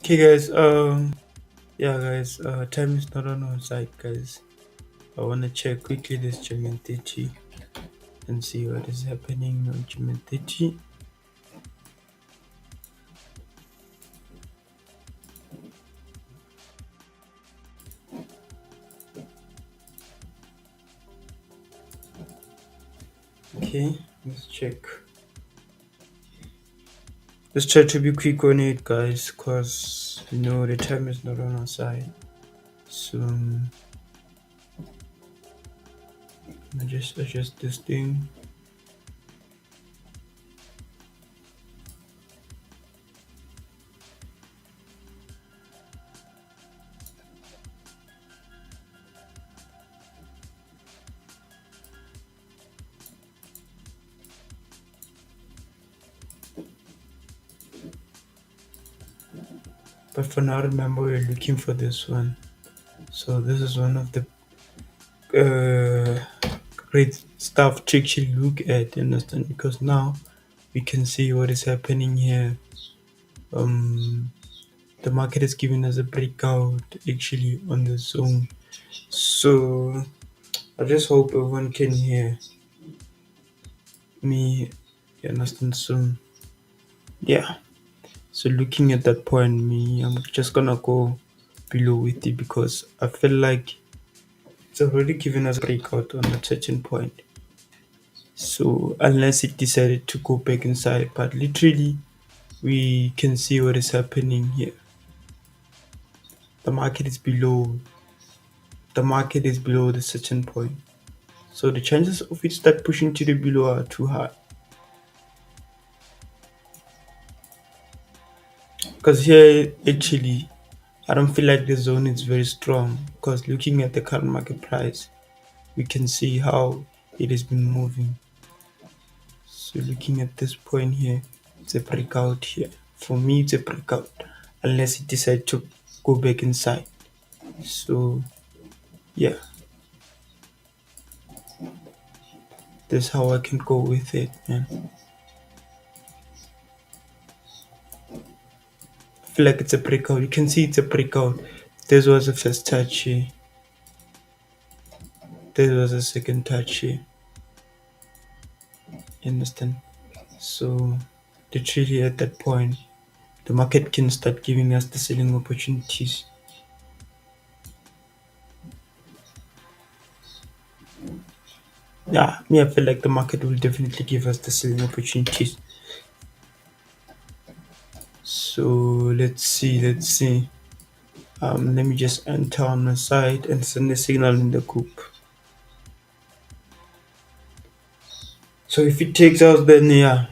Okay, guys. Yeah, guys. Time is not on our side, guys. I wanna check quickly this German 30 and see what is happening on German 30. Okay, let's check. Let's try to be quick on it, guys, because the time is not on our side. So I just adjust this thing. But for now, remember we're looking for this one. So this is one of the great stuff to actually look at, you understand? Because now we can see what is happening here. The market is giving us a breakout actually on the zone. So I just hope everyone can hear me, you understand? So yeah. So looking at that point, I'm just gonna go below with it because I feel like it's already given us a breakout on a certain point. So unless it decided to go back inside, but literally we can see what is happening here. The market is below. The market is below the certain point. So the chances of it start pushing to the below are too high. Because here actually I don't feel like the zone is very strong because looking at the current market price, we can see how it has been moving. So looking at this point here, it's a breakout here. For me, it's a breakout unless it decides to go back inside. So yeah, that's how I can go with it, man. I feel like it's a breakout. You can see it's a breakout. This was the first touch here. This was the second touch here. You understand? So literally at that point, the market can start giving us the selling opportunities. Yeah, me, I feel like the market will definitely give us the selling opportunities. So let's see. Let me just enter on the site and send a signal in the group. So if it takes us, then yeah,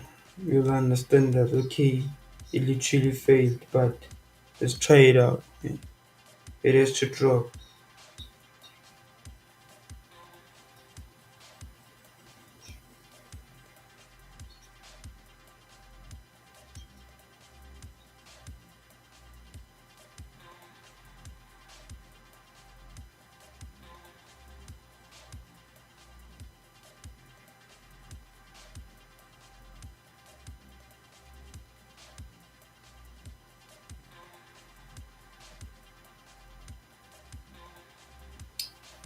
you'll understand that okay, it literally failed, but let's try it out. Yeah. It has to drop.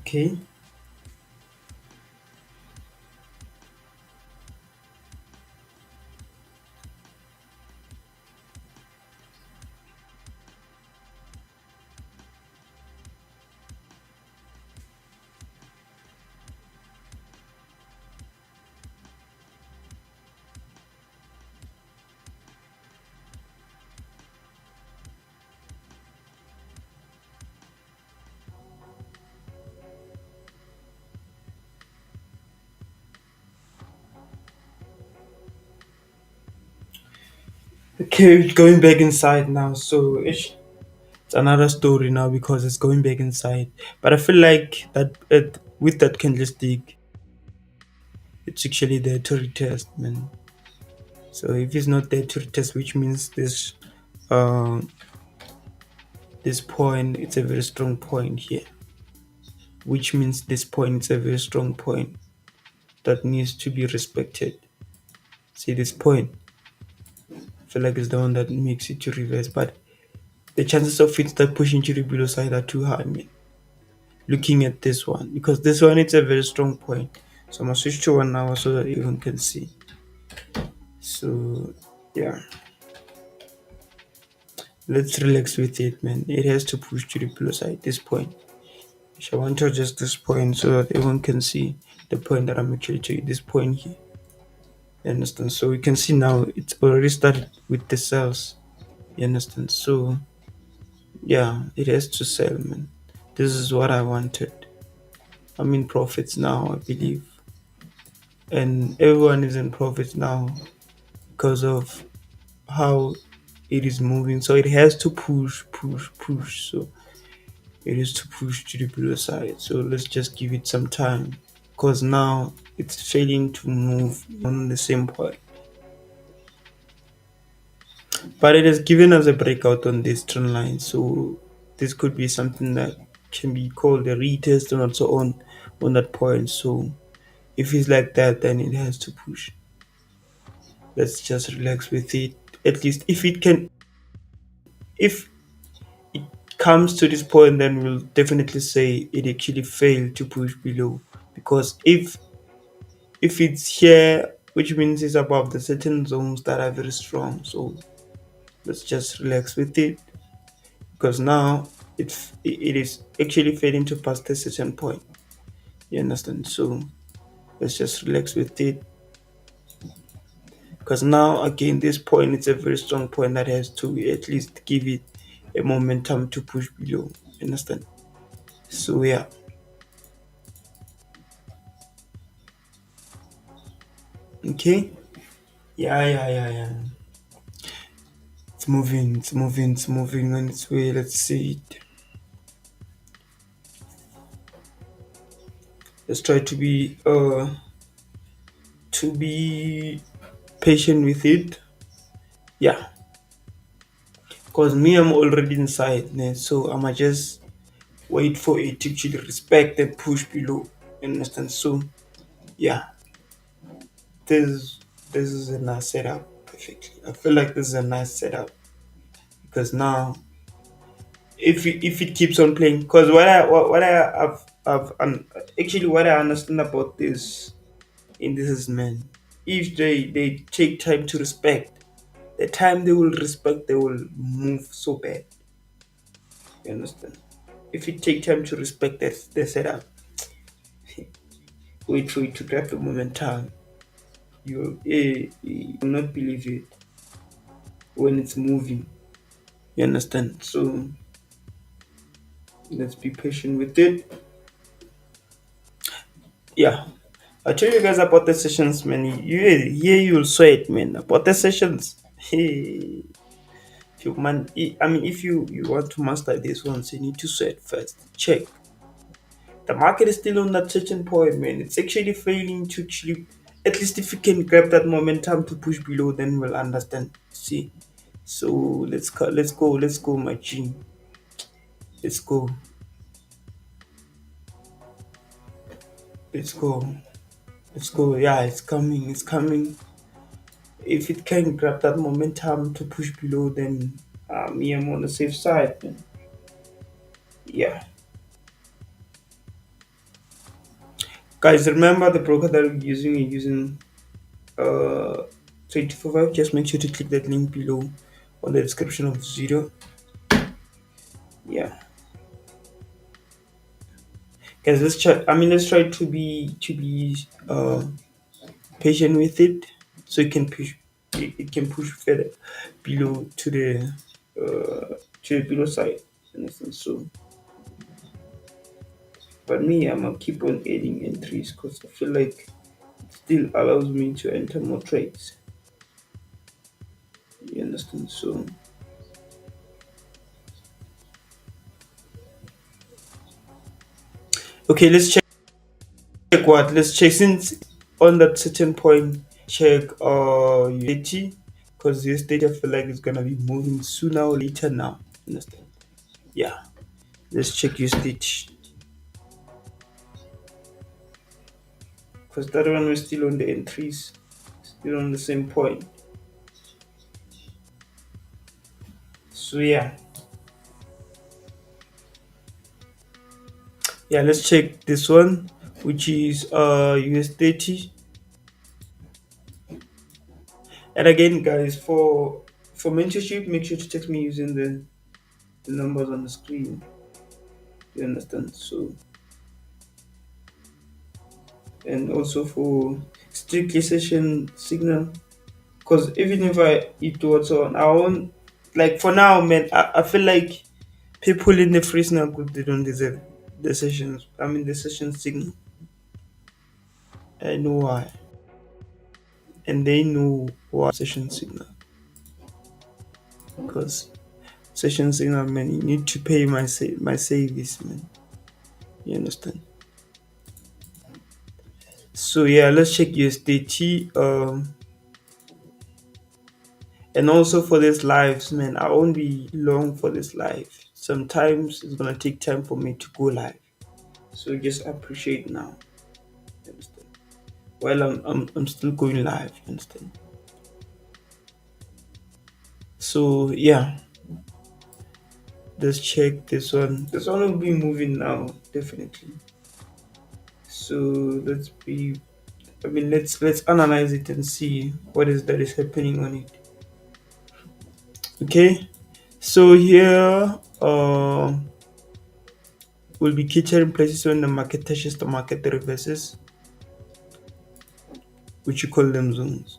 Okay. Okay, going back inside now. So it's another story now because it's going back inside. But I feel like that with that candlestick, it's actually there to retest, man. So if it's not there to retest, which means uh, this point, it's a very strong point here. Which means this point is a very strong point that needs to be respected. See this point, I feel like it's the one that makes it to reverse, but the chances of it start pushing to the below side are too high, man. Looking at this one, because this one it's a very strong point. So I'm gonna switch to one now so that everyone can see. So yeah, let's relax with it, man. It has to push to the below side this point. So I want to adjust this point so that everyone can see the point that I'm actually taking. This point here. You understand? So you can see now it's already started with the cells. You understand? So yeah, it has to sell, man. This is what I wanted. I'm in profits now, I believe. And everyone is in profits now because of how it is moving. So it has to push, push, push. So it is to push to the below side. So let's just give it some time. Because now it's failing to move on the same point. But it has given us a breakout on this trend line. So this could be something that can be called a retest and also on that point. So if it's like that, then it has to push. Let's just relax with it. At least if it comes to this point, then we'll definitely say it actually failed to push below. Because if it's here, which means it's above the certain zones that are very strong. So let's just relax with it. Because now it is actually fading to past a certain point. You understand? So let's just relax with it. Because now again this point is a very strong point that has to at least give it a momentum to push below. You understand? So yeah. Okay. Yeah. It's moving on its way. Let's see it. Let's try to be patient with it. Yeah. Cause me I'm already inside, né? So I'ma just wait for it to actually respect and push below. You understand? So yeah, this this is a nice setup perfectly. I feel like this is a nice setup because now if it keeps on playing, because what I have actually what I understand about this in this is, man, if they take time to respect, the time they will respect, they will move so bad. You understand? If it take time to respect that the setup, wait for it to grab the momentum. You will not believe it when it's moving. You understand? So let's be patient with it. Yeah. I tell you guys about the sessions, man. You'll sweat, man. About the sessions. Hey, if you man, I mean, if you want to master this ones, you need to sweat first. Check. The market is still on that certain point, man. It's actually failing to actually. At least if you can grab that momentum to push below, then we'll understand. See. So let's go, my G. Let's go. Let's go. Let's go. Yeah, it's coming. It's coming. If it can grab that momentum to push below, then me, I'm on the safe side. Yeah. Guys, remember the broker that we're using, you're using uh, 3245. Just make sure to click that link below on the description of the video. Yeah. Guys, let's try to be patient with it so it can push further below to the below side. Understand? So but me, I'm gonna keep on adding entries because I feel like it still allows me to enter more trades. You understand? So okay, let's check since on that certain point check USDT, because USDT I feel like it's gonna be moving sooner or later now. Understand? Yeah. Let's check USDT. Because that one was still on the entries, still on the same point. So yeah, let's check this one, which is USDT. And again, guys, for mentorship, make sure to text me using the numbers on the screen. You understand? So, and also for strictly session signal, because even if I eat what's on, I won't, like, for now, man. I feel like people in the free snap group, they don't deserve the sessions. I mean, the session signal. I know why, and they know why session signal, because session signal, man, you need to pay my service, man. You understand? So yeah, let's check USDT. And also for this lives, man, I won't be long for this live. Sometimes it's gonna take time for me to go live. So just appreciate now. You understand? While I'm still going live. You understand? So yeah, let's check this one. This one will be moving now, definitely. So let's be. I mean, let's analyze it and see what is that is happening on it. Okay. So here, we'll be catering places when the market touches the market reverses, which you call them zones.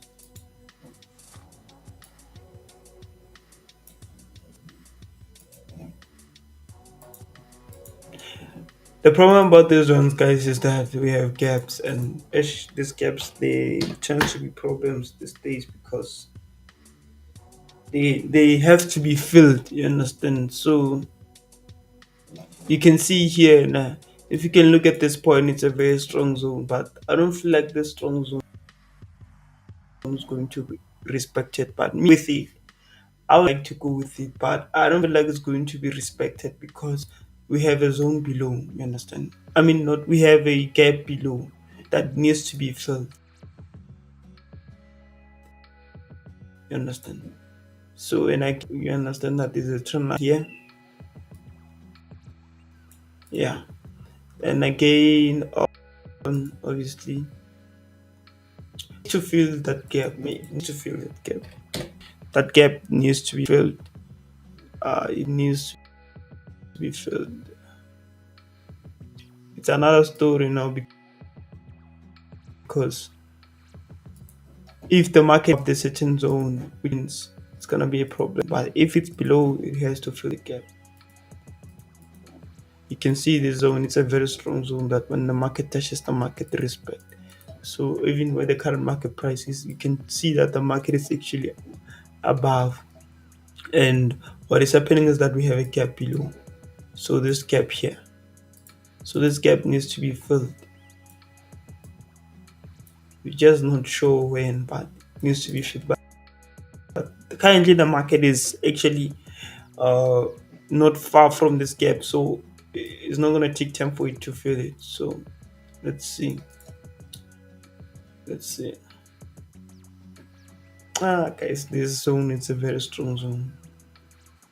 The problem about these ones, guys, is that we have gaps, and these gaps they tend to be problems these days because they have to be filled. You understand? So you can see here now. If you can look at this point, it's a very strong zone, but I don't feel like this strong zone is going to be respected. But me with it, I would like to go with it, but I don't feel like it's going to be respected because we have a zone below. You understand? I mean, not we have a gap below that needs to be filled. You understand? So, and you understand that there's a trend line here. Yeah, and again, obviously, to fill that gap, mate. Need to fill that gap. That gap needs to be filled. It needs to be filled. It's another story now because if the market of the certain zone wins, it's gonna be a problem. But if it's below, it has to fill the gap. You can see this zone, it's a very strong zone that when the market touches the market respect. So even where the current market price is, you can see that the market is actually above. And what is happening is that we have a gap below. So this gap here. So this gap needs to be filled. We're just not sure when, but it needs to be filled. But currently the market is actually uh, not far from this gap, so it's not gonna take time for it to fill it. So let's see. Let's see. Guys, this zone is a very strong zone.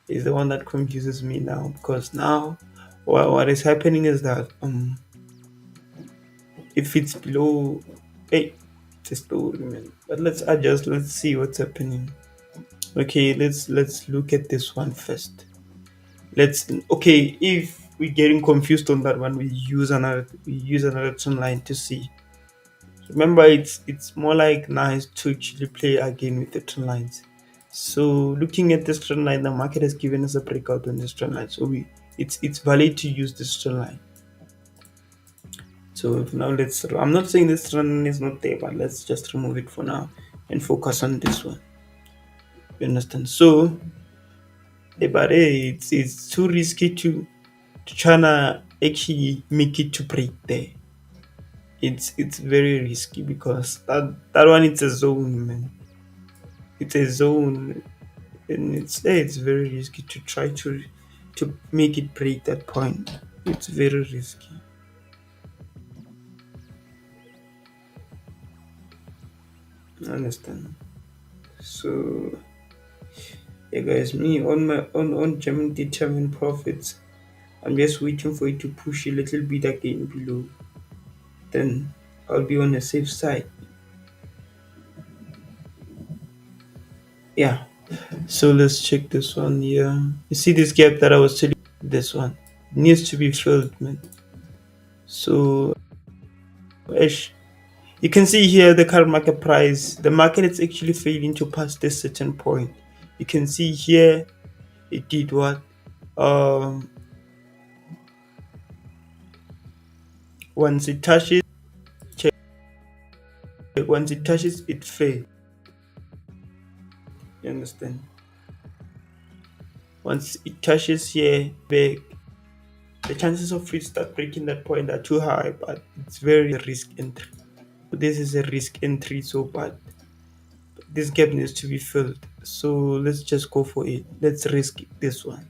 It's the one that confuses me now because now what is happening is that if it's below, hey, it's a story, man. But let's adjust. Let's see what's happening. Okay, let's look at this one first. Let's okay. If we're getting confused on that one, we use another trend line to see. Remember, it's more like nice to actually play again with the trend lines. So looking at this trend line, the market has given us a breakout on this trend line. So it's valid to use this trend line. So if now I'm not saying this trend line is not there, but let's just remove it for now and focus on this one. You understand? So, but hey, it's too risky to tryna actually make it to break there. It's very risky because that one it's a zone, man. It's a zone, and it's very risky to try to make it break that point. It's very risky. Understand? So yeah, guys, me on my on German determined profits. I'm just waiting for it to push a little bit again below. Then I'll be on the safe side. Yeah. So let's check this one here. You see this gap that I was telling you? This one needs to be filled, man. So Ash, you can see here the current market price. The market is actually failing to pass this certain point. You can see here it did what? Um, once it touches, check. Once it touches, it fails. You understand? Once it touches here, back, the chances of it start breaking that point are too high, but it's very risk entry. This is a risk entry, so but this gap needs to be filled. So let's just go for it. Let's risk this one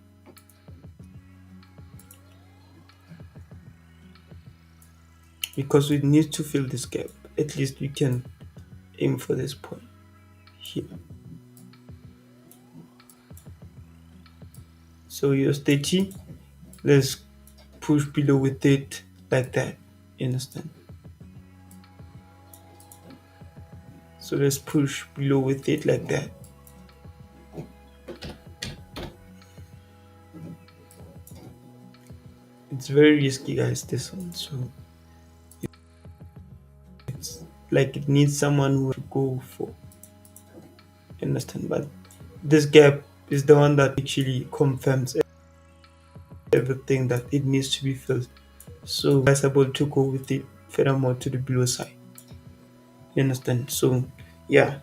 because we need to fill this gap. At least we can aim for this point here. So use 30. Let's push below with it like that. You understand? So let's push below with it like that. It's very risky, guys. This one. So it's like it needs someone who to go for. You understand? But this gap is the one that actually confirms everything that it needs to be filled. So guys are able to go with it furthermore to the below side. You understand? So yeah.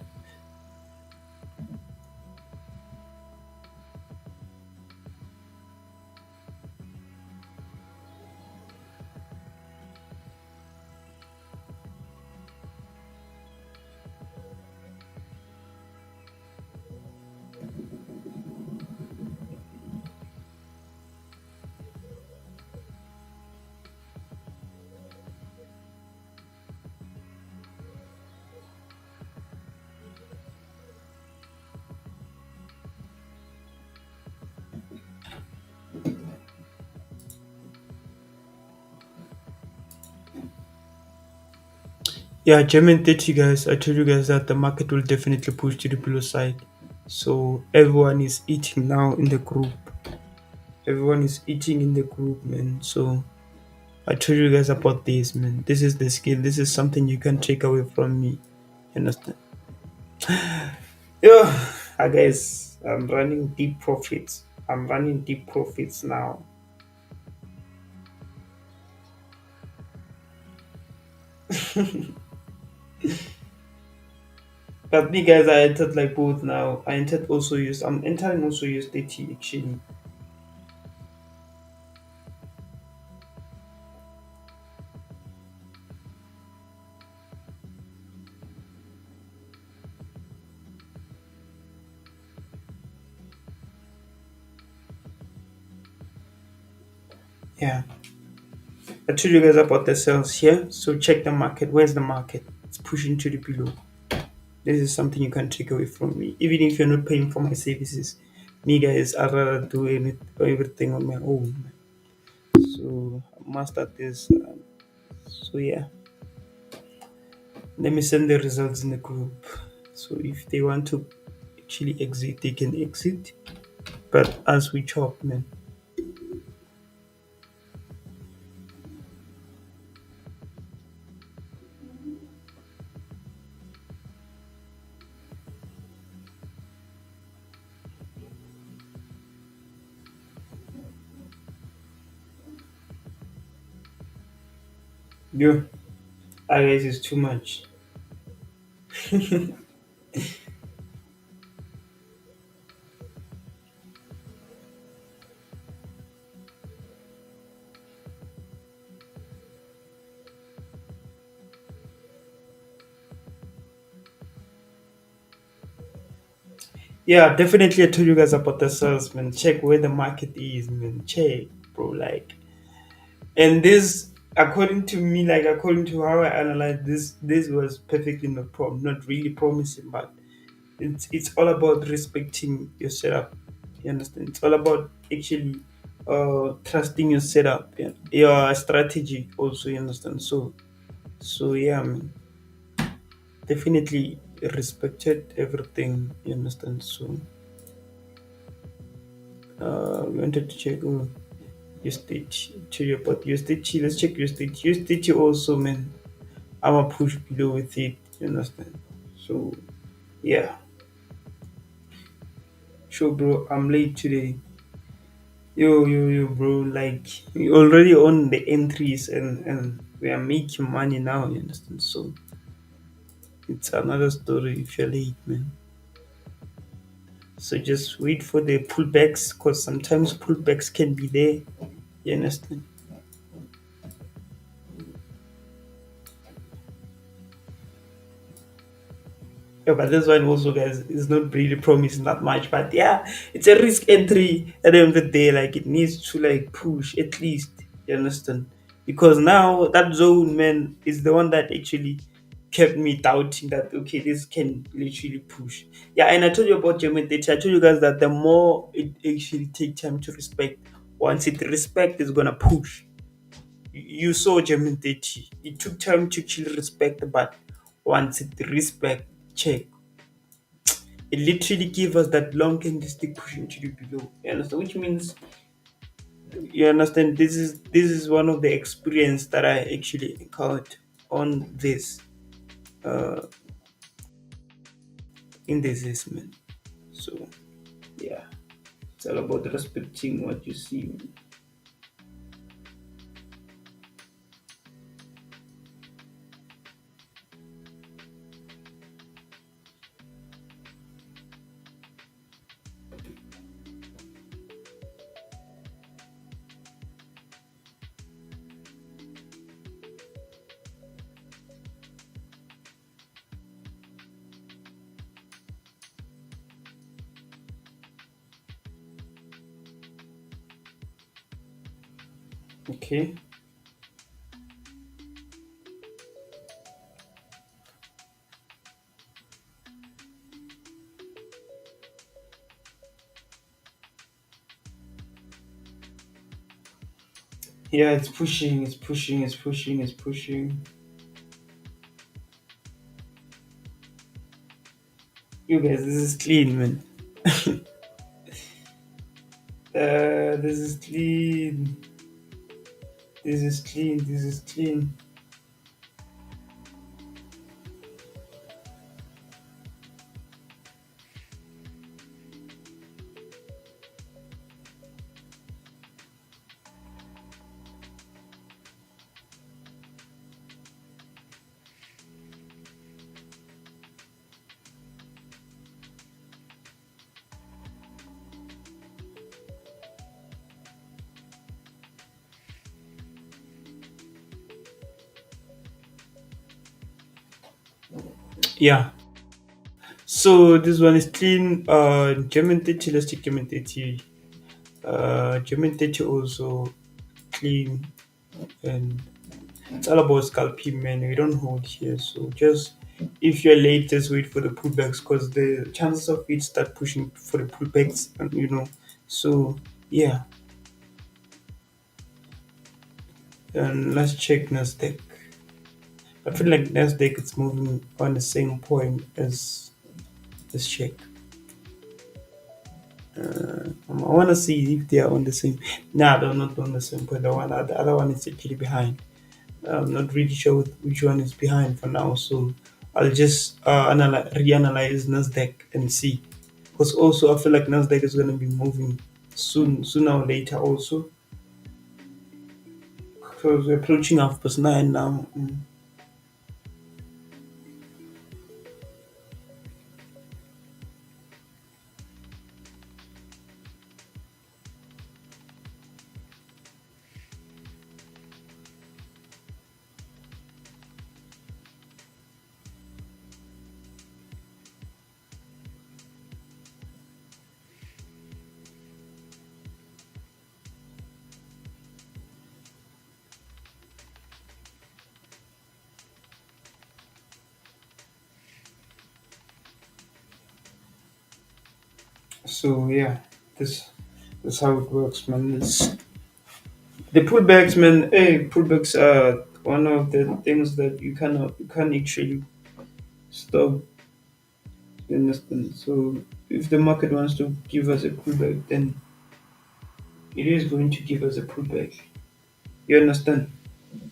Yeah, German 30 guys, I told you guys that the market will definitely push to the below side. So everyone is eating now in the group. Everyone is eating in the group, man. So I told you guys about this, man. This is the skill. This is something you can take away from me. You understand? Yeah, guys, I'm running deep profits. I'm running deep profits now. But me guys, I entered like both now. I entered also use. I'm entering also use 30 actually. Yeah. I told you guys about the sales here. So check the market. Where's the market? It's pushing to the below. This is something you can take away from me. Even if you're not paying for my services, me guys, I'd rather do everything on my own. So I master this. So yeah, let me send the results in the group. So if they want to actually exit, they can exit. But as we chop, man. Yo, guys, is too much. Yeah, definitely. I told you guys about the sales, man. Check where the market is, man. Check, bro. Like, and this, according to me, like according to how I analyze this was perfectly not really promising, but it's all about respecting your setup. You understand? It's all about actually trusting your setup, yeah, your strategy also. You understand? So yeah, I mean, definitely respected everything. You understand? So we wanted to check. Oh, your stage to your but your stage. Let's check your stage. Your stage also, man. I'm a push below with it. You understand? So yeah, sure, bro. I'm late today. Yo, bro. Like we already on the entries and we are making money now. You understand? So it's another story if you're late, man. So just wait for the pullbacks, cause sometimes pullbacks can be there. You understand? Yeah, but this one also, guys, is not really promising that much. But yeah, it's a risk entry at the end of the day. Like it needs to like push at least. You understand? Because now that zone, man, is the one that actually kept me doubting that okay, this can literally push. Yeah, and I told you about German data. I told you guys that the more it actually take time to respect, once it respect, is gonna push. You saw German data. It took time to actually respect, but once it respect, check, it literally gives us that long candlestick pushing to the below. You understand? Which means you understand this is one of the experience that I actually encountered on this uh in this assessment. So yeah, it's all about respecting what you see. Okay. Yeah, it's pushing, it's pushing, it's pushing, it's pushing. You guys, this is clean, man. This is clean. This is clean. This is clean. Yeah. So this one is clean. German 30, let's take German 30. German 30 also clean, and it's all about scalping, man. We don't hold here. So just if you're late, just wait for the pullbacks because the chances of it start pushing for the pullbacks, So yeah, and let's check Nasdaq. I feel like Nasdaq is moving on the same point as this check. I want to see if they are on the same. Nah, they're not on the same point. The other one is actually behind. I'm not really sure which one is behind for now, so I'll just reanalyze Nasdaq and see. Because also I feel like Nasdaq is gonna be moving sooner or later also. Because we're approaching 9:30 now. So yeah, this that's how it works, man. The pullbacks, man. Hey, pullbacks are one of the things that you can't actually stop. You understand? So if the market wants to give us a pullback, then it is going to give us a pullback. You understand?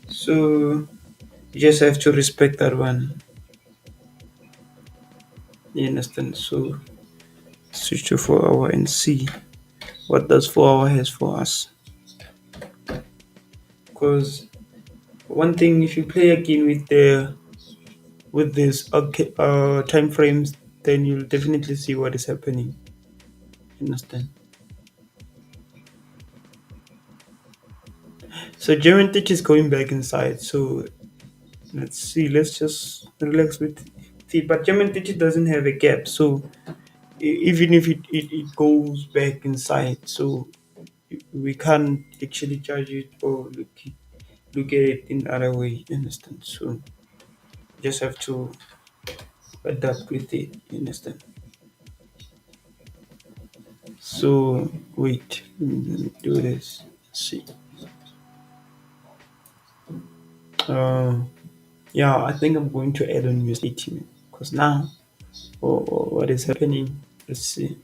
So you just have to respect that one. You understand? So switch to 4 hour and see what does 4 hour has for us. Because one thing, if you play again with this okay, time frames, then you'll definitely see what is happening. You understand? So German Tech is going back inside. So let's see. Let's just relax with it. But German Tech doesn't have a gap. So even if it goes back inside, so we can't actually judge it or look at it in other way. You understand? So just have to adapt with it. You understand? So wait, do this. Let's see. Uh, yeah, I think I'm going to add on USDT because now, what is happening? Let's see.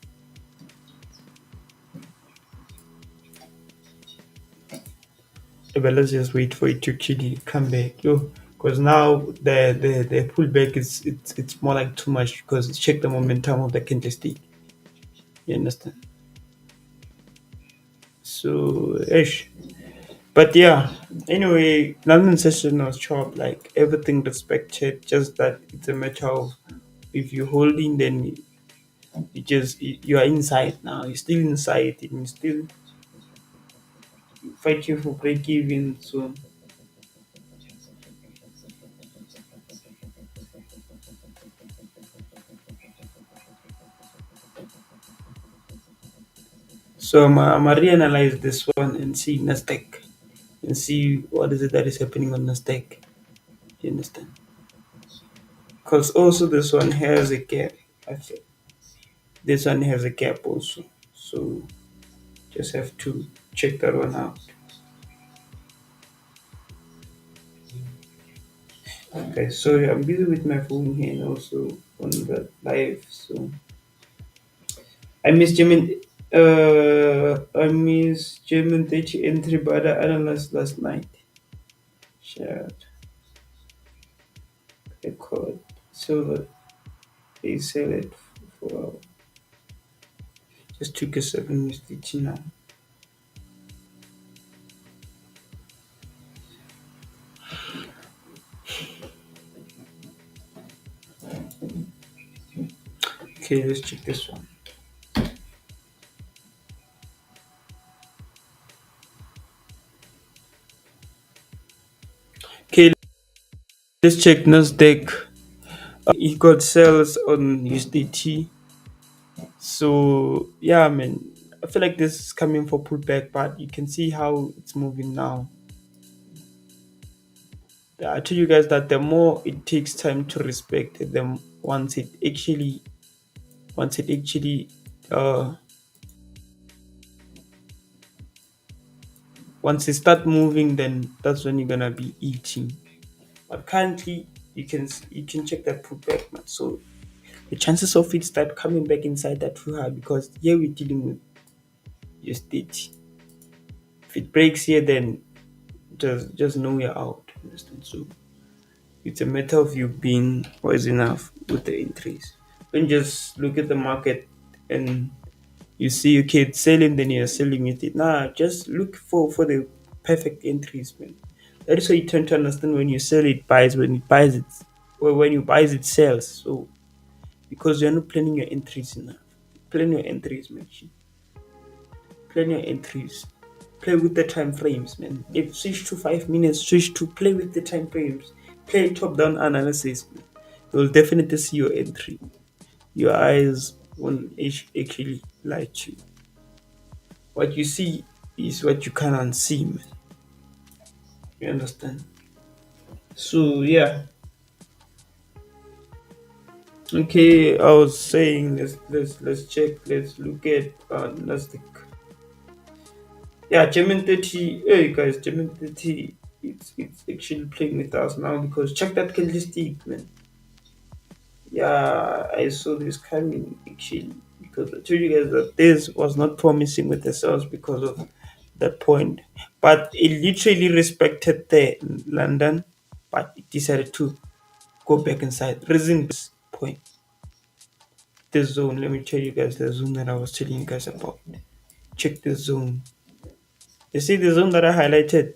But let's just wait for it to actually come back, yo. Because now the pullback is it's more like too much because check the momentum of the candlestick. You understand? So ish. But yeah, anyway, London session was sharp, like everything respected, just that it's a matter of if you're holding, then you are inside now, you're still inside, and you still fighting for break even. So I'm reanalyze this one and see Nasdaq and see what is it that is happening on Nasdaq. You understand? Because also this one has a gap. I think this one has a gap also. So just have to check that one out. Okay, sorry, I'm busy with my phone here and also on the live. So I miss German. I miss German 30 entry by the analyst last night. Shared record silver. They sell it for just took a 7 minutes teaching now. Okay, let's check this one. Okay, let's check Nasdaq. He got sales on USDT. So yeah, man, I feel like this is coming for pullback, but you can see how it's moving now. I told you guys that the more it takes time to respect them, once it actually uh once it start moving, then that's when you're gonna be eating. But currently, you can check that pullback, man. So the chances of it start coming back inside that too high because here we're dealing with your state. If it breaks here, then just know you're out. Understand? So it's a matter of you being wise enough with the entries. Don't just look at the market and you see okay it's selling, then you're selling with it. Nah, just look for the perfect entries, man. That is why you tend to understand when you sell it buys, when it buys it, or when you buys it sells. So because you're not planning your entries enough. Plan your entries, man. Plan your entries. Play with the time frames, man. If switch to 5 minutes, switch to play with the time frames. Play top down analysis, man. You'll definitely see your entry. Your eyes won't actually lie to you. What you see is what you can unsee, man. You understand? So yeah. Okay, I was saying let's check. Let's look at Nasdaq. Yeah, German 30. Hey guys, German 30. It's actually playing with us now because check that candlestick, man. Yeah, I saw this coming actually because I told you guys that this was not promising with the sales because of that point. But it literally respected the London, but it decided to go back inside. Reason this point. This zone, let me tell you guys the zone that I was telling you guys about. Check this zone. You see the zone that I highlighted?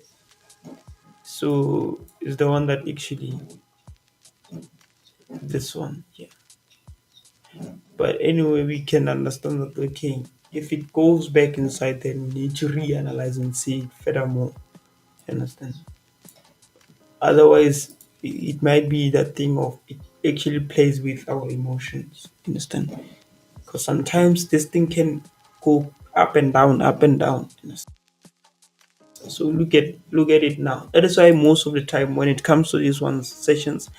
So it's the one that actually this one. Yeah. But anyway, we can understand that okay, if it goes back inside, then we need to reanalyze and see it furthermore. Understand? Otherwise, it might be that thing of it actually plays with our emotions. Understand? Because sometimes this thing can go up and down, up and down. Understand? So look at it now. That is why most of the time when it comes to these ones sessions,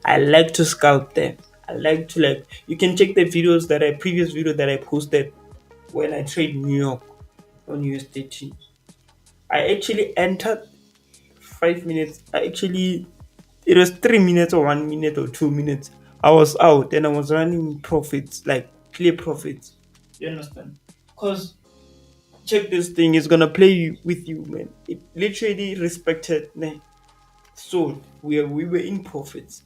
I like to scalp them. I like to like you can check the videos that I previous video that I posted when I trade New York on USDT. I actually entered 5 minutes. I actually it was 3 minutes or 1 minute or 2 minutes. I was out and I was running profits, like clear profits. You understand? Because check this thing is gonna play with you, man. It literally respected man. So we were in profits.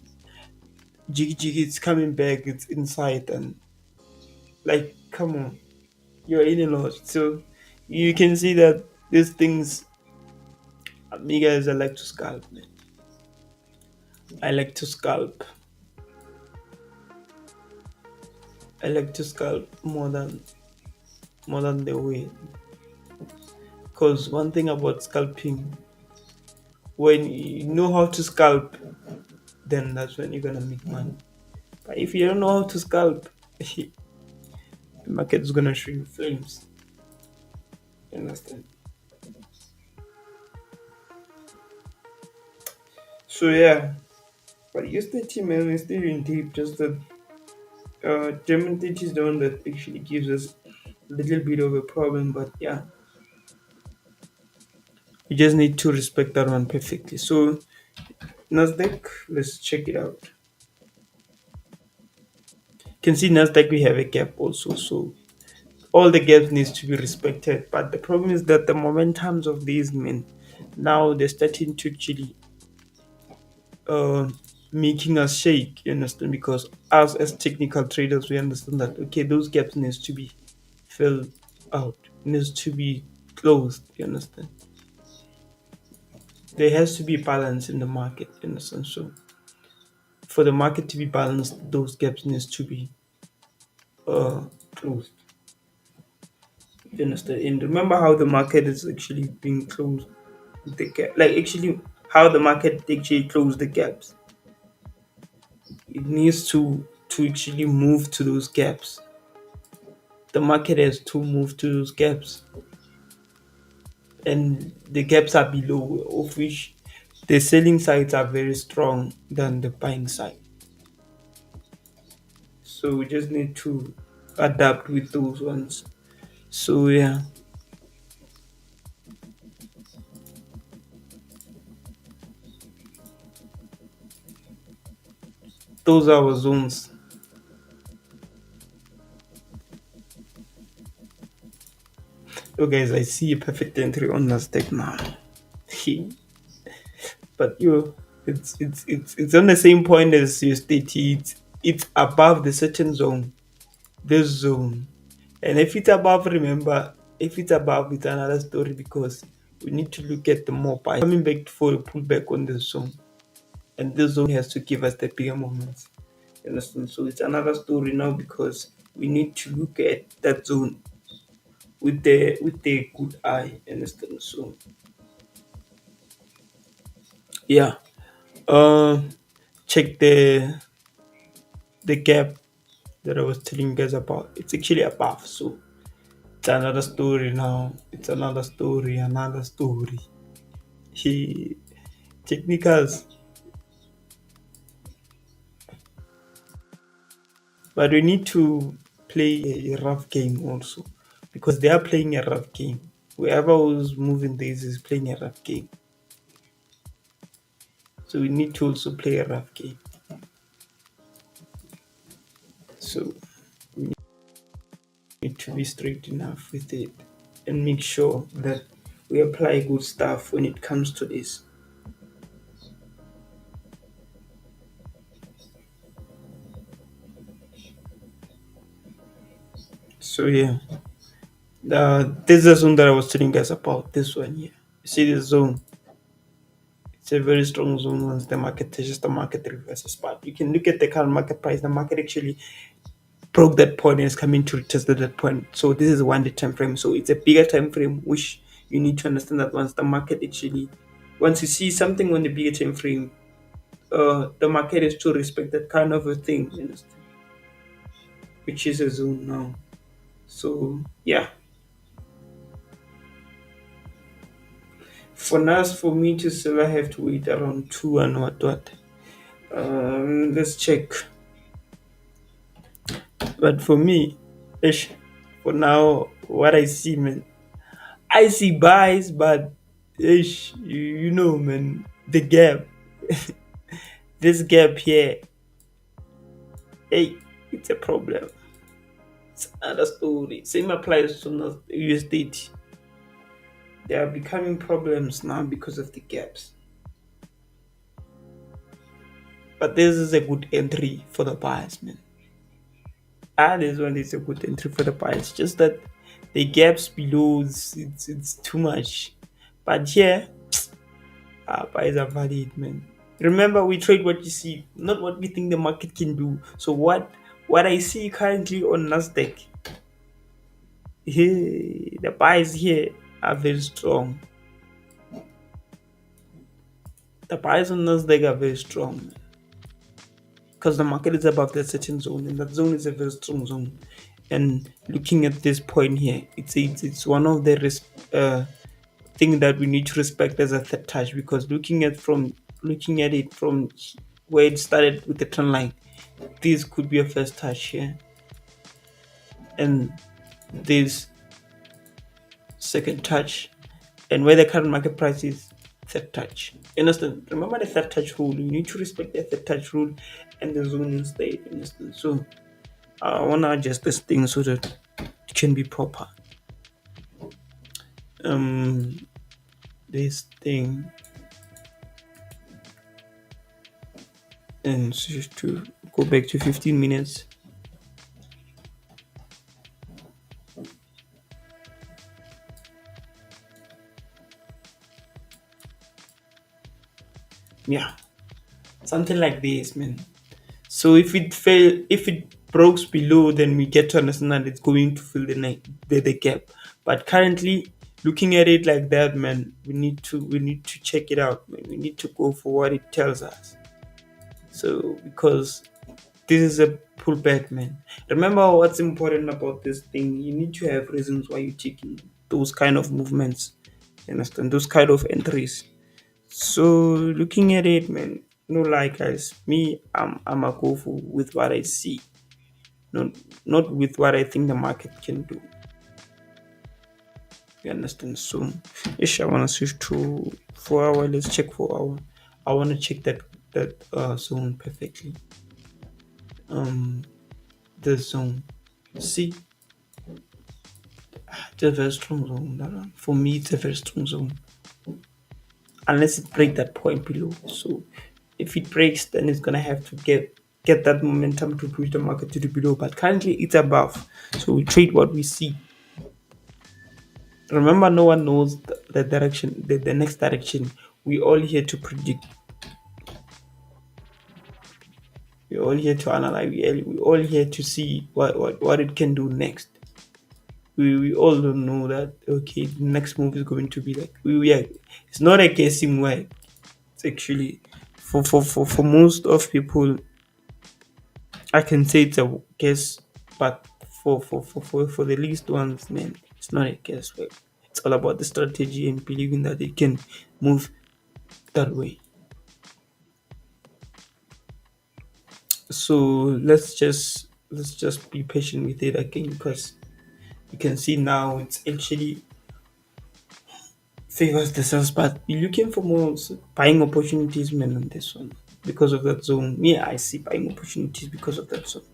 Jiggy jiggy, it's coming back, it's inside and like come on. You're in a lot. So you can see that these things me guys I like to scalp, man. I like to scalp. I like to scalp more than the way. Because one thing about scalping, when you know how to scalp, then that's when you're gonna make money. But if you don't know how to scalp, the market's gonna shrink flames. You understand? So yeah, but yesterday man is still in deep. Just that German teach is the one that actually gives us a little bit of a problem. But yeah, you just need to respect that one perfectly. So Nasdaq, let's check it out. You can see Nasdaq we have a gap also. So all the gaps needs to be respected. But the problem is that the momentums of these men now they're starting to actually uh, making us shake. You understand? Because us as technical traders, we understand that okay, those gaps needs to be filled out, needs to be closed. You understand? There has to be balance in the market. You understand? So for the market to be balanced, those gaps needs to be closed. You understand? And remember how the market is actually being closed with the gap, like actually how the market actually closed the gaps. It needs to actually move to those gaps. The market has to move to those gaps, and the gaps are below, of which the selling sides are very strong than the buying side. So we just need to adapt with those ones. So yeah, those are our zones. So guys, I see a perfect entry on Nasdaq now. But it's on the same point as your state. It's above the certain zone, this zone, and if it's above, remember, if it's above, it's another story because we need to look at the more buy coming back for a pullback on the zone, and this zone has to give us the bigger moments. You understand? So it's another story now because we need to look at that zone with the good eye. You understand? So yeah, check the gap that I was telling you guys about. It's actually above, so it's another story now. It's another story, another story. He technicals. But we need to play a rough game also, because they are playing a rough game. Whoever who's moving this is playing a rough game. So we need to also play a rough game. So we need to be straight enough with it and make sure that we apply good stuff when it comes to this. So yeah, this is the zone that I was telling you guys about. This one here. You see this zone? It's a very strong zone once the market touches the market reverses. But you can look at the current market price. The market actually broke that point and is coming to retest that point. So this is 1 day time frame. So it's a bigger time frame, which you need to understand that once the market actually, once you see something on the bigger time frame, the market is to respect that kind of a thing, you understand? Which is a zone now. So yeah, for now, for me to sell, I have to wait around 2 and what. Let's check. But for me, ish, for now, what I see, man, I see buys, but ish, you know, man, the gap, this gap here, hey, it's a problem. It's another story. Same applies to USDT. There are becoming problems now because of the gaps. But this is a good entry for the buyers, man. This one is a good entry for the buyers. Just that the gaps below, it's too much. But here, buyers are valid, man. Remember, we trade what you see, not what we think the market can do. So what I see currently on Nasdaq, hey, the buys here are very strong. The buys on Nasdaq are very strong because the market is above that certain zone, and that zone is a very strong zone. And looking at this point here, it's one of the thing that we need to respect as a third touch, because looking at it from where it started with the trend line, this could be a first touch here, and this second touch, and where the current market price is, third touch. You understand? Remember the third touch rule. You need to respect the third touch rule and the zoning state. You understand? So I wanna adjust this thing so that it can be proper. Um, this thing and switch to go back to 15 minutes. Yeah, something like this, man. So if it breaks below, then we get to understand that it's going to fill the gap. But currently, looking at it like that, man, we need to check it out. Man. We need to go for what it tells us. So because this is a pullback, man. Remember what's important about this thing. You need to have reasons why you're taking those kind of movements. You understand? Those kind of entries. So looking at it, man, no lie, guys. Me, I'm a go for with what I see, not with what I think the market can do. You understand? So, ish, I wanna switch to 4 hour. Let's check 4 hour. I wanna check that zone perfectly. Um, the zone. See, it's a very strong zone. That one. For me, it's a very strong zone. Unless it break that point below. So if it breaks, then it's gonna have to get that momentum to push the market to the below. But currently it's above. So we trade what we see. Remember, no one knows the direction, the next direction. We all here to predict. We're all here to analyze. We all here to see what it can do next. We all don't know that okay, the next move is going to be like we are. It's not a guessing way. It's actually for most of people, I can say it's a guess, but for the least ones, man, it's not a guesswork. It's all about the strategy and believing that it can move that way. So let's just let's just be patient with it again, because you can see now it's actually favors the sales, but you're looking for more buying opportunities, man, on this one. Because of that zone, me, I see buying opportunities because of that zone.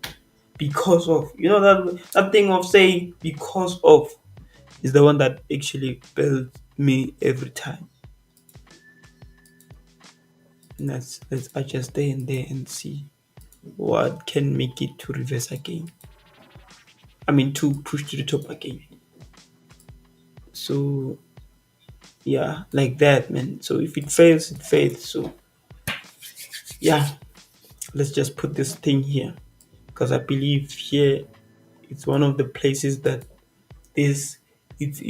Because of, that thing of saying because of is the one that actually builds me every time. And let's adjust there and there and see what can make it to reverse again. I mean, to push to the top again. So yeah, like that, man. So if it fails, it fails. So yeah, let's just put this thing here, because I believe here it's one of the places that this it's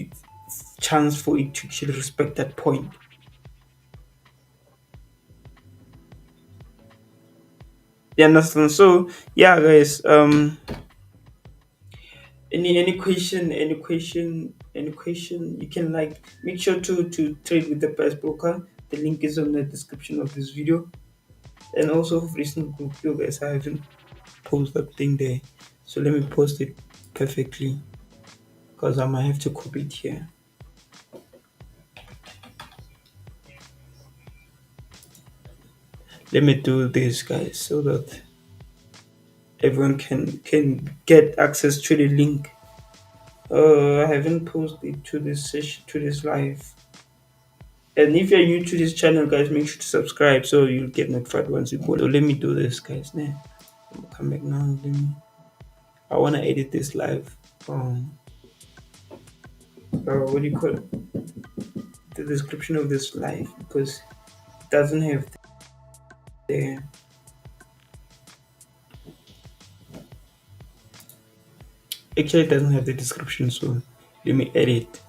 chance for it to actually respect that point. You understand? So yeah, guys. Any question, you can like make sure to trade with the best broker. The link is on the description of this video, and also for recent group, you guys, I haven't post that thing there, so let me post it perfectly, because I might have to copy it here. Let me do this, guys, so that everyone can get access to the link. I haven't posted to this session, to this live. And if you're new to this channel, guys, make sure to subscribe so you'll get notified once we go. So let me do this, guys. Now, come back now. I wanna edit this live. What do you call it? The description of this live, because it doesn't have the. Actually, it doesn't have the description, so let me edit.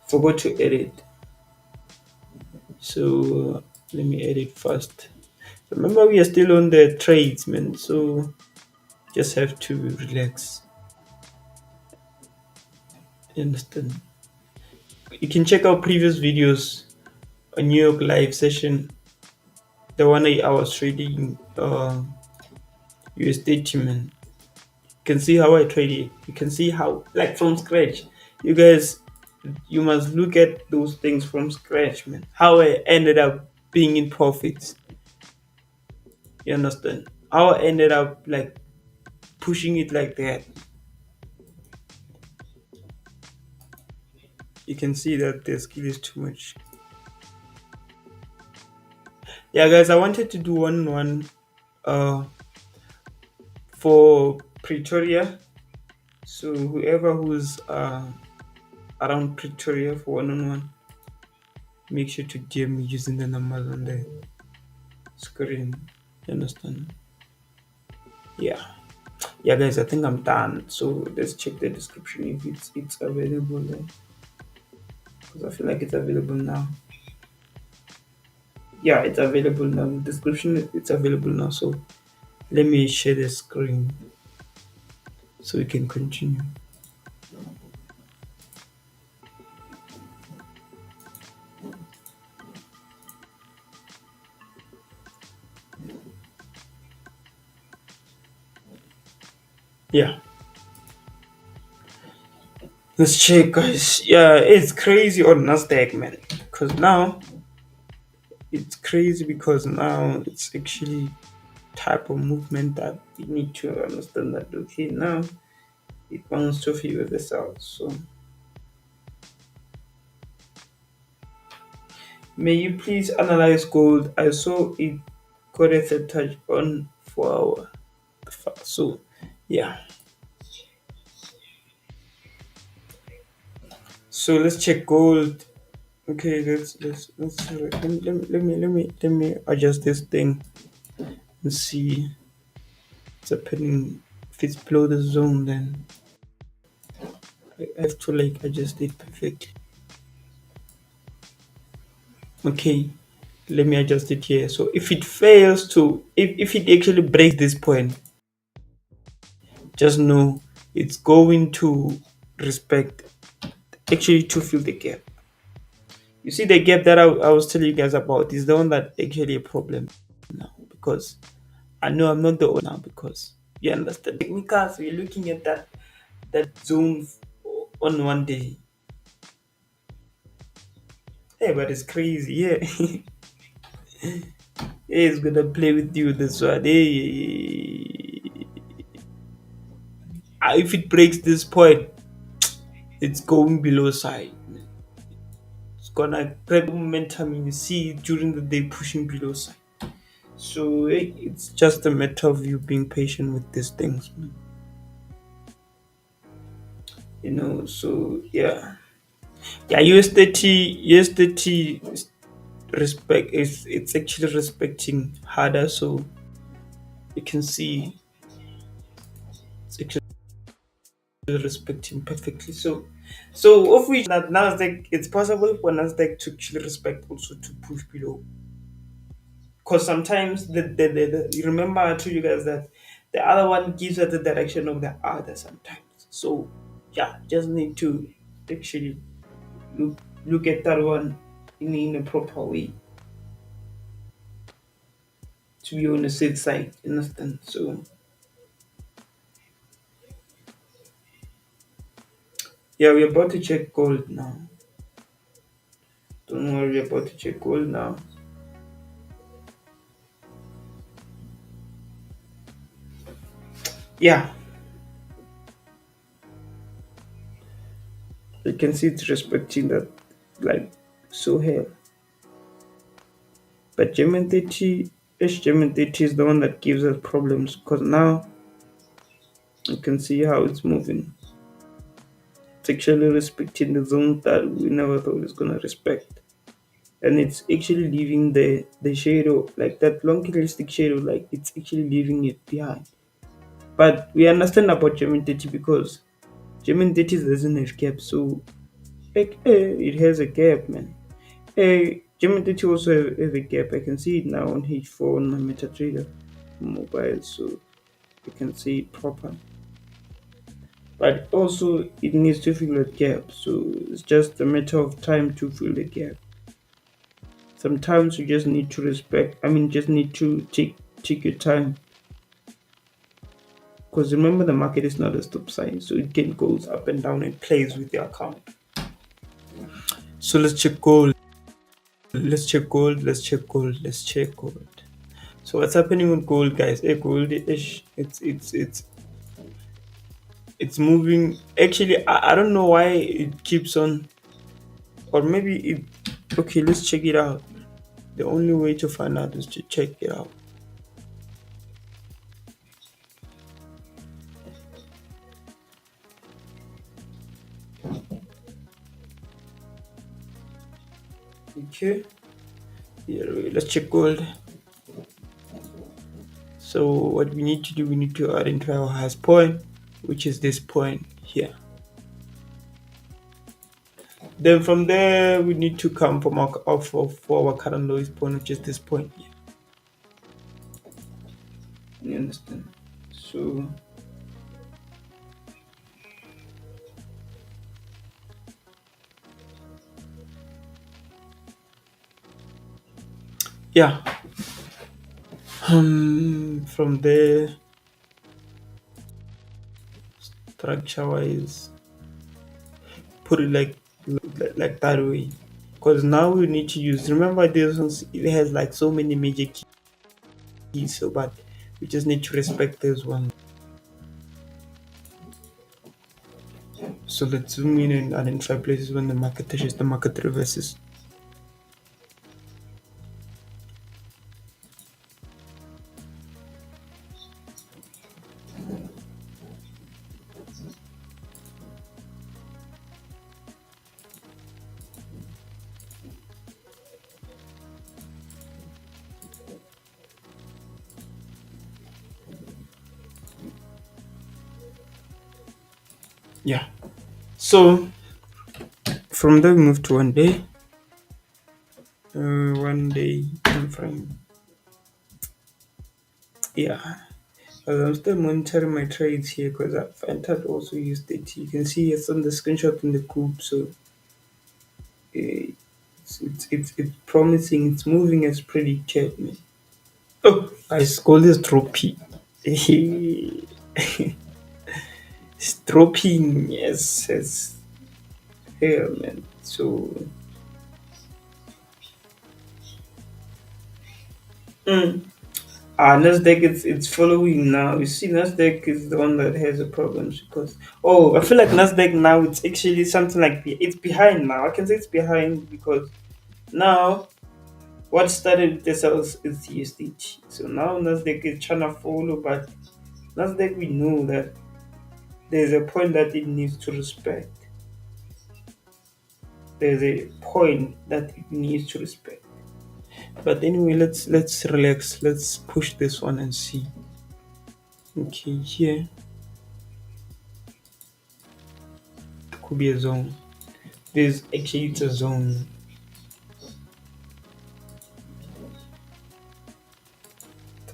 Forgot to edit, so let me edit first. Remember, we are still on the trades, man. So just have to relax. You understand? You can check out previous videos on New York live session. The one I was trading USDT, man. You can see how I trade it. You can see how, like, from scratch. You guys, you must look at those things from scratch, man. How I ended up being in profits. You understand? How I ended up like pushing it like that. You can see that the skill is too much. Yeah, guys, I wanted to do one uh for Pretoria. So whoever who's around Pretoria for one-on-one, make sure to DM me using the numbers on the screen. You understand? Yeah. Yeah, guys, I think I'm done. So let's check the description if it's available there, because I feel like it's available now. Yeah, it's available now. The description, it's available now. So let me share the screen so we can continue. Yeah, let's check, guys. Yeah, it's crazy on Nasdaq, man. Because now it's actually type of movement that you need to understand that. Okay, now it wants to favor the south. So may you please analyze gold? I saw it got a third touch on 4 hour. So yeah. So let's check gold. Okay, let me adjust this thing and see what's happening. If it's below the zone, then I have to like adjust it perfectly. Okay, let me adjust it here. So if it fails to, if it actually breaks this point, just know it's going to respect, actually to fill the gap. You see the gap that I was telling you guys about is the one that actually a problem now, because I know I'm not the owner now, because You understand? Technical, so you're looking at that zone on one day. Hey, but it's crazy. Yeah, he's gonna play with you this one. Hey, if it breaks this point, it's going below side. It's gonna grab momentum. You see it during the day pushing below side. So hey, it's just a matter of you being patient with these things, man. So yeah. Yeah, US30 respect is it's actually respecting harder, so you can see it's actually respecting perfectly. So of which that Nasdaq, it's possible for Nasdaq to actually respect also to push below. Because sometimes you remember I told you guys that the other one gives us the direction of the other sometimes. So yeah, just need to actually look at that one in a proper way to be on the safe side, understand? So yeah, we're about to check gold now. Don't worry, we're about to check gold now. Yeah, you can see it's respecting that, like, so here. But German 30, German 30 is the one that gives us problems because now you can see how it's moving. It's actually respecting the zone that we never thought it's gonna respect. And it's actually leaving the shadow, like that long realistic shadow, like it's actually leaving it behind. But we understand about German 30 because German 30 doesn't have gap, so like it has a gap, man. German 30 also have a gap. I can see it now on H4 on my MetaTrader mobile, so you can see it proper. But also it needs to fill a gap, so it's just a matter of time to fill the gap. Sometimes you just need to just need to take your time. Because remember, the market is not a stop sign, so it can goes up and down and plays with your account. So let's check gold. Let's check gold. Let's check gold. Let's check gold. So what's happening with gold, guys? Gold ish. It's moving. Actually, I don't know why it keeps on, or maybe it. Okay, let's check it out. The only way to find out is to check it out. Okay. Yeah, let's check gold. So what we need to do, we need to identify our highest point, which is this point here. Then from there, we need to come from for our current lowest point, which is this point here. You understand? So yeah, from there, structure wise, put it like that way. Because now we need to use. Remember, this one, it has like so many major keys, so but we just need to respect this one. So let's zoom in and identify places when the market touches the market reverses. Yeah. So from there we move to 1 day. 1 day time frame. Yeah. I'm still monitoring my trades here because I've entered also used it. You can see it's on the screenshot in the group, so it's promising. It's moving as predicted. Man. Oh, I call this drop P. It's dropping. Yes, it's here, man. So, mm. Nasdaq it's following now. You see, Nasdaq is the one that has the problems because I feel like Nasdaq now it's actually something like it's behind now. I can say it's behind because now what started with the sales is the USDT. So now Nasdaq is trying to follow, but Nasdaq we know that there's a point that it needs to respect. There's a point that it needs to respect. But anyway, let's relax. Let's push this one and see. Okay, here could be a zone. There's actually it's a zone.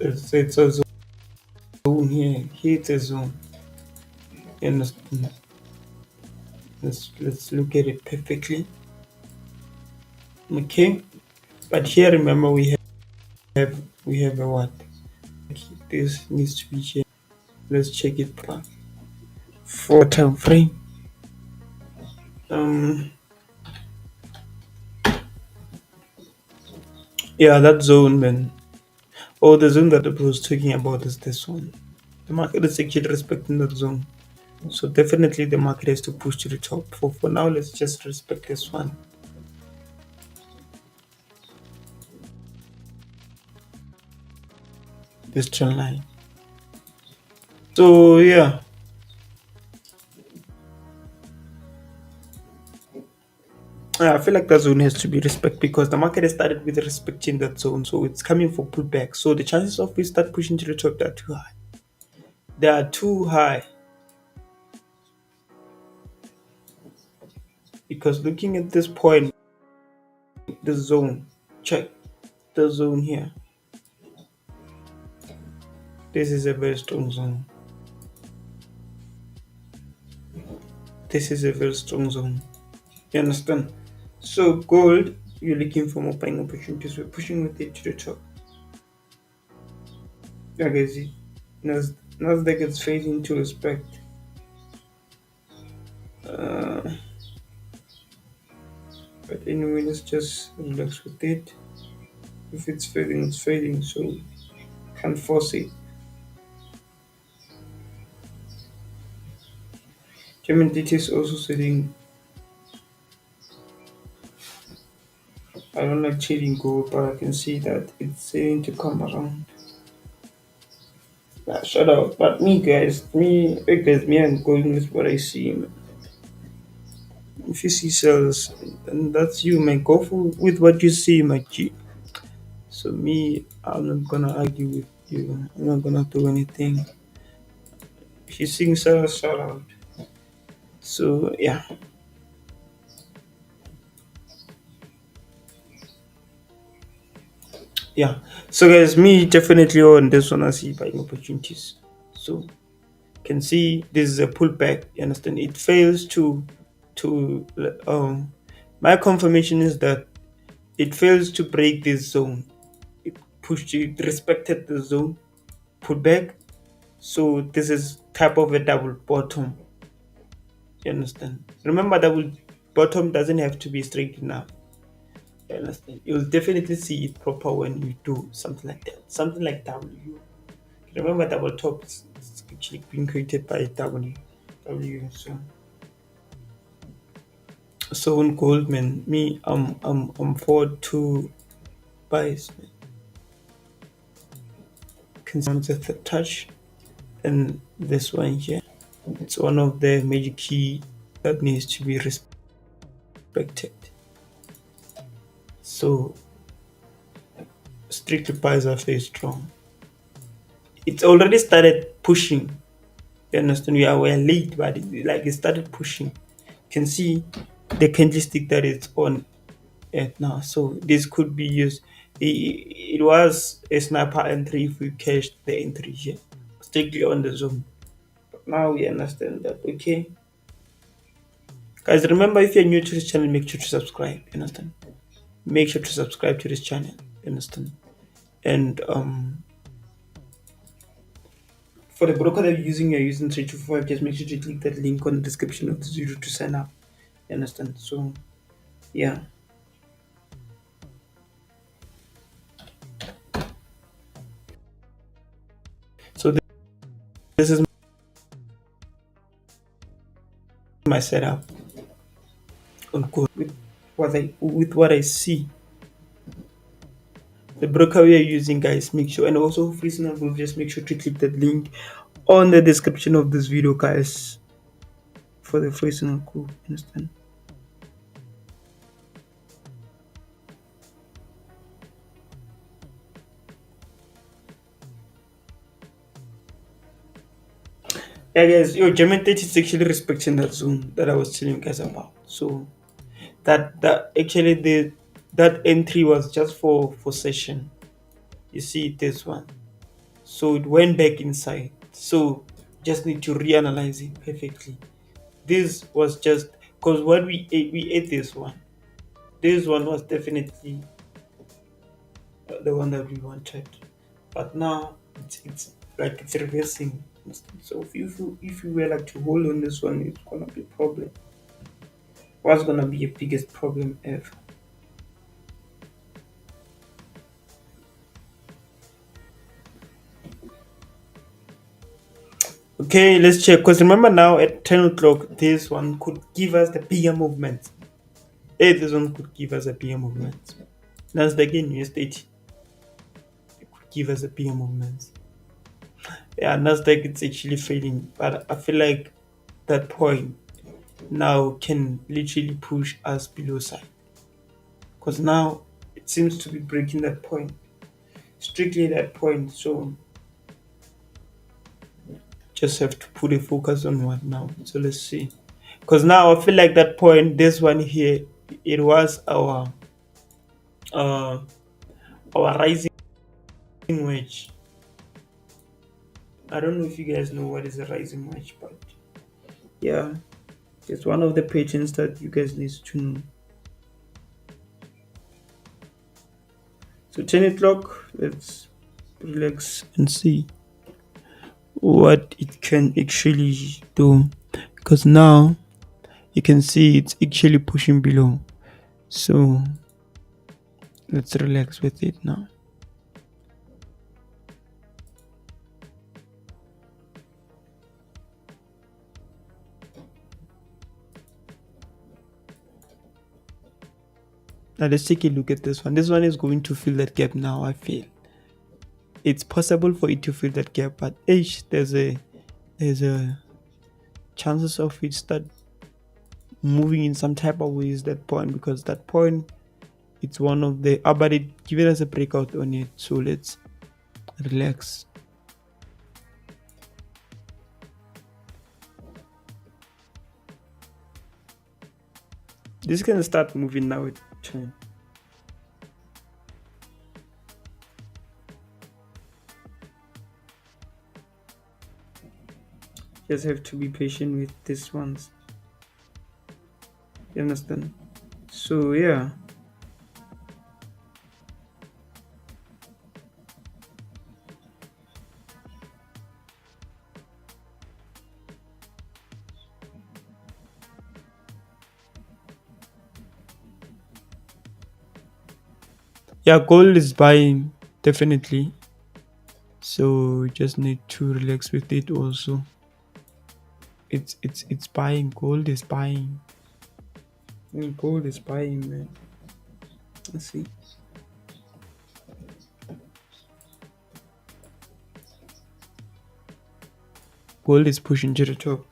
It's a zone here. Here it's a zone. You understand? Let's look at it perfectly. Okay. But here remember we have a what? Okay, this needs to be here. Let's check it back. For time frame. Um yeah, that zone man. Oh, the zone that I was talking about is this one. The market is actually respecting that zone. So definitely the market has to push to the top. For now, let's just respect this one. This trend line. So yeah, I feel like that zone has to be respect because the market has started with respecting that zone, so it's coming for pullback. So the chances of we start pushing to the top are too high. They are too high because looking at this point, the zone, check the zone here. This is a very strong zone. This is a very strong zone. You understand? So gold, you're looking for more buying opportunities. We're pushing with it to the top. Like I see, Nasdaq is fading to respect. Uh, but anyway, let's just relax with it. If it's fading, it's fading, so can't force it. German DT is also saying, I don't like trading gold, but I can see that it's saying to come around. Nah, shut up. But me and gold is what I see. Man. If you see sales, then that's you, man. Go with what you see, my G. So me, I'm not gonna argue with you. I'm not gonna do anything. If you sing sales, shout out. So yeah, yeah. So guys, me definitely on this one I see buying opportunities. So can see this is a pullback. You understand? It fails to my confirmation is that it fails to break this zone. It respected the zone, pullback. So this is type of a double bottom. You understand? Remember, double bottom doesn't have to be straight enough. You understand? You'll definitely see it proper when you do something like that. Something like W. Remember, double top is actually being created by W. W. So on Goldman, me, I'm forward to buys. Can see the touch, and this one here. It's one of the major key that needs to be respected. So strictly buys are very strong. It's already started pushing. You understand? We're late, but it started pushing. You can see the candlestick that it's on it now. So this could be used. It was a sniper entry if we catch the entry here, strictly on the zone. But now we understand that. Okay, guys. Remember, if you're new to this channel, make sure to subscribe. You understand? Make sure to subscribe to this channel. You understand? And For the broker that you're using 3245, just make sure to click that link on the description of this video to sign up. You understand? So yeah. So this is my setup on code with what I see. The broker we are using, guys, make sure, and also reasonable, just make sure to click that link on the description of this video, guys, for the free signal code. Understand? Yeah, guys, your German 30 is actually respecting that zone that I was telling you guys about. So that actually that entry was just for session. You see this one. So it went back inside. So just need to reanalyze it perfectly. This was just because what we ate this one. This one was definitely the one that we wanted, but now it's like it's reversing. So if you were like to hold on this one, it's gonna be a problem. What's gonna be your biggest problem ever? Okay, let's check. Because remember now at 10 o'clock, this one could give us the bigger movement. Hey, this one could give us a bigger movement. Nasdaq again, US 30, it could give us a bigger movement. Yeah, Nasdaq it's actually failing, but I feel like that point now can literally push us below side. Because now it seems to be breaking that point, strictly that point. So just have to put a focus on what now. So let's see. Because now I feel like that point, this one here, it was uh our rising wedge. I don't know if you guys know what is a rising wedge, but yeah, it's one of the patterns that you guys need to know. So 10 o'clock, let's relax and see what it can actually do. Because now you can see it's actually pushing below. So let's relax with it now. Now let's take a look at this one. This one is going to fill that gap now. I feel it's possible for it to fill that gap, but there's a chances of it start moving in some type of ways that point, because that point it's one of the but it given us a breakout on it. So let's relax. This can start moving now at turn. Just have to be patient with this ones. You understand? So yeah. Yeah, gold is buying definitely. So just need to relax with it also. It's buying. Gold is buying. Gold is buying, man. Let's see. Gold is pushing to the top.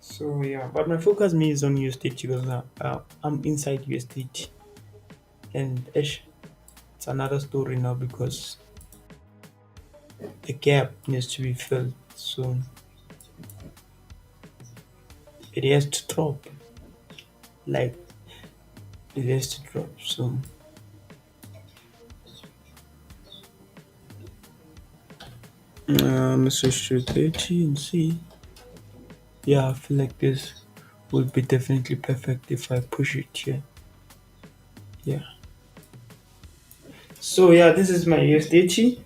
So yeah, but my focus me is on USDT because I'm inside USDT, and it's another story now because the gap needs to be filled. So it has to drop. like it has to drop. So let's switch to 30 and see. Yeah, I feel like this would be definitely perfect if I push it here. Yeah. So yeah, this is my USDT.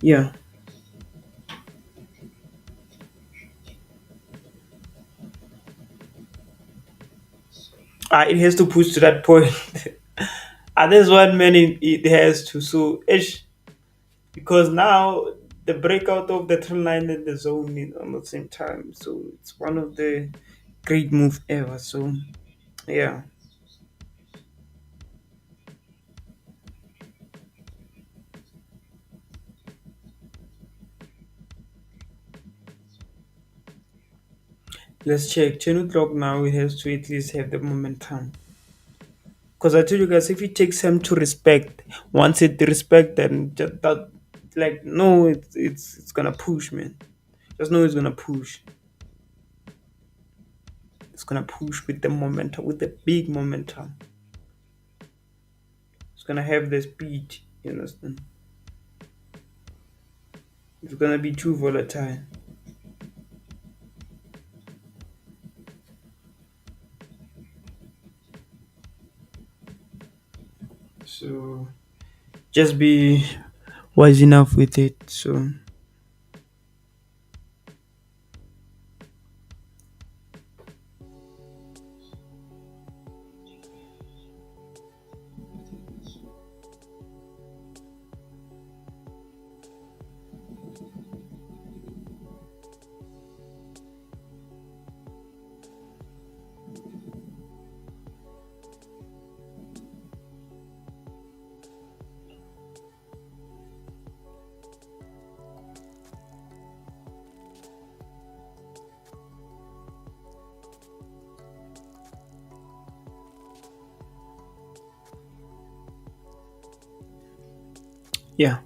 Yeah. It has to push to that point. There's one man it has to. So ish, because now the breakout of the trend line and the zone is on the same time. So it's one of the great move ever. So yeah. Let's check. 10 o'clock now, it has to at least have the momentum. Because I told you guys, if it takes time to respect, once it respect, then just that, like, no, it's gonna push, man. Just know it's gonna push. It's gonna push with the momentum, with the big momentum. It's gonna have the speed, you understand? It's gonna be too volatile. So just be wise enough with it. So yeah.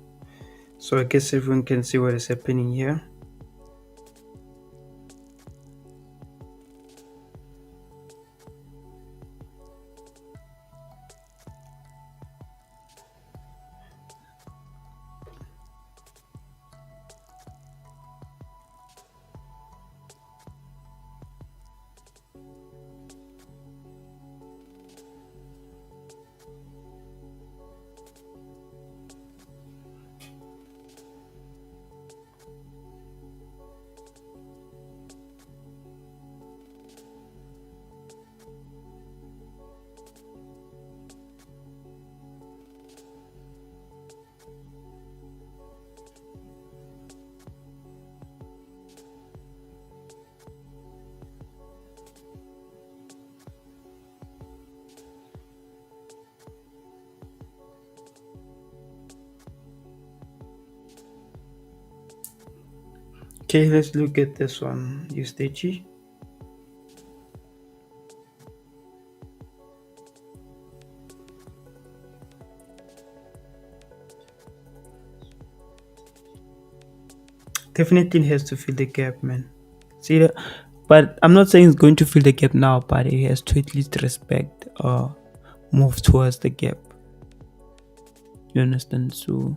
So I guess everyone can see what is happening here. Okay, let's look at this one. USDG. Definitely has to fill the gap, man. See that? But I'm not saying it's going to fill the gap now, but it has to at least respect or move towards the gap. You understand? So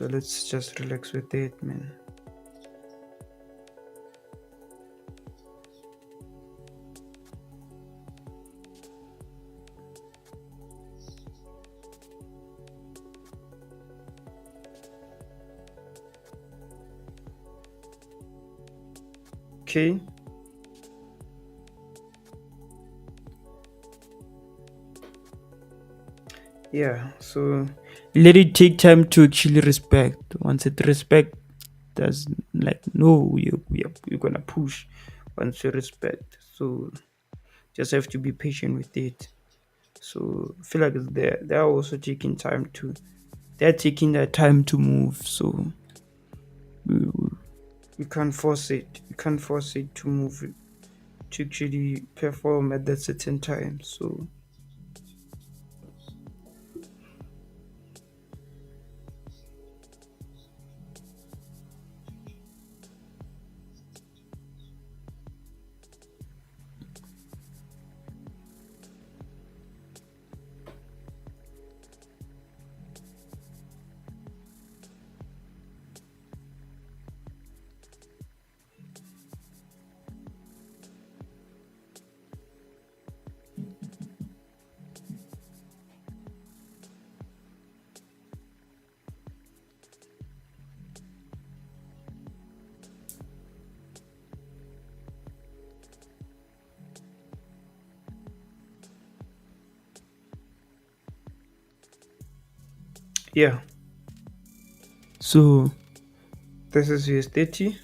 let's just relax with it, man. Okay. Yeah. So let it take time to actually respect. Once it respect, there's like no, you're gonna push. Once you respect, so just have to be patient with it. So I feel like they're also taking time to they're taking their time to move. So we, we can't force it. We can't force it to move to actually perform at that certain time. So Yeah. So this is US30.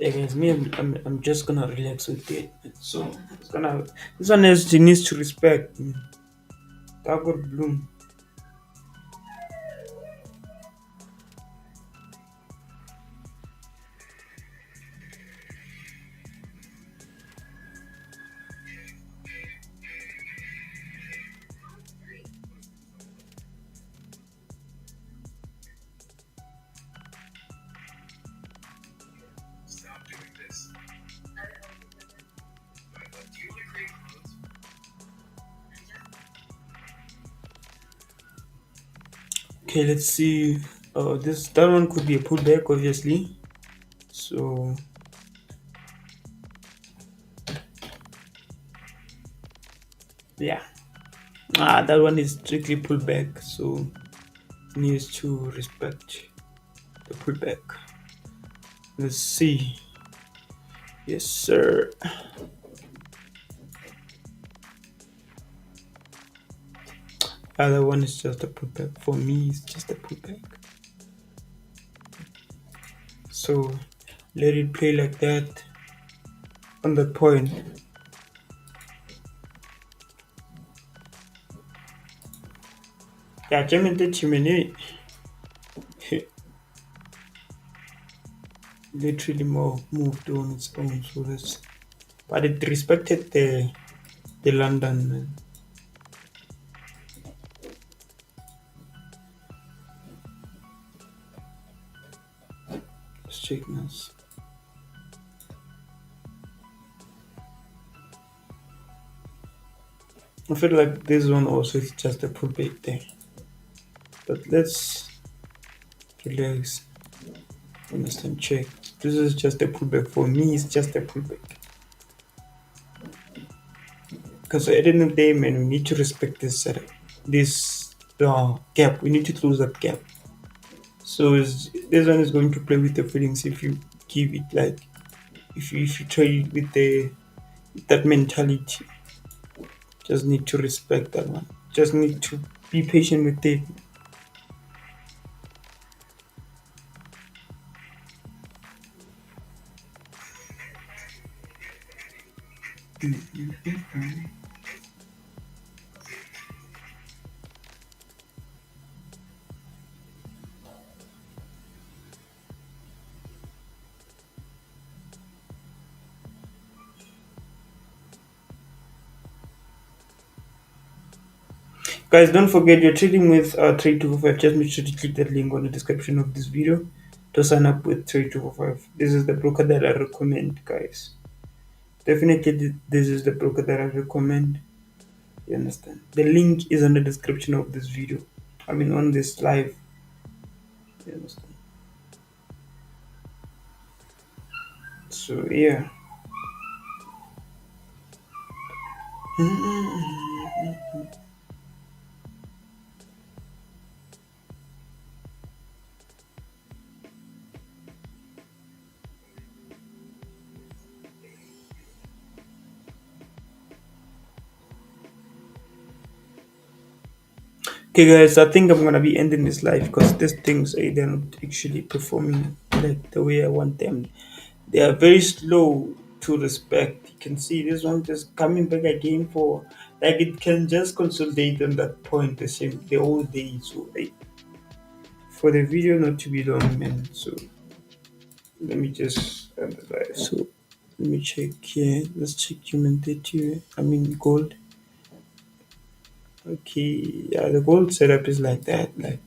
Yeah, guys, me, I'm just gonna relax with it. So it's gonna this one needs to respect. That would bloom. Okay, let's see. This that one could be a pullback, obviously. So yeah, that one is strictly pullback. So needs to respect the pullback. Let's see. Yes, sir. Other one is just a pullback. For me, it's just a pullback. So let it play like that on that point. Yeah, German did minute literally more moved on its own. So that's but it respected the London signals. I feel like this one also is just a pullback thing. But let's relax, understand, check. This is just a pullback. For me, it's just a pullback. Because at the end of the day, man, we need to respect this gap. We need to close that gap. So this one is going to play with the feelings if you give it like if you try with that mentality. Just need to respect that one. Just need to be patient with it. Guys, don't forget you're trading with 3245. Just make sure to click that link on the description of this video to sign up with 3245. This is the broker that I recommend, guys. Definitely, this is the broker that I recommend. You understand? The link is in the description of this video. I mean, on this live. You understand? So, yeah. Okay, guys, I think I'm gonna be ending this live because these things they're not actually performing like the way I want them. They are very slow to respect. You can see this one just coming back again for like it can just consolidate on that point the whole day. So for the video not to be long, man. So let me just end the live. So Let me check here. Let's check human 30. I mean gold. Okay, yeah, the gold setup is like that. Like,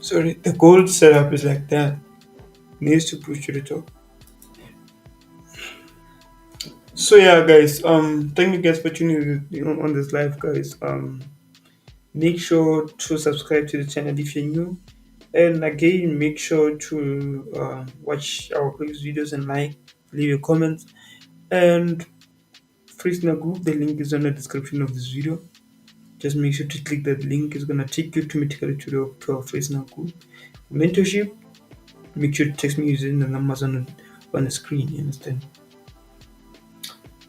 sorry, the gold setup is like that. Needs to push to the top. So yeah, guys. Thank you guys for tuning in on this live, guys. Make sure to subscribe to the channel if you're new, and again, make sure to watch our previous videos and like, leave your comments, and Frisna group. The link is on the description of this video. Just make sure to click that link. It's gonna take you automatically to our Frisna group mentorship. Make sure to text me using the numbers on the screen. You understand?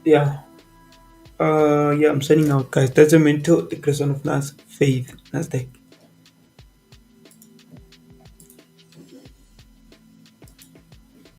Yeah. Yeah, I'm signing out, guys. That's a mentor, the Christian of Nas, faith, Nasdaq.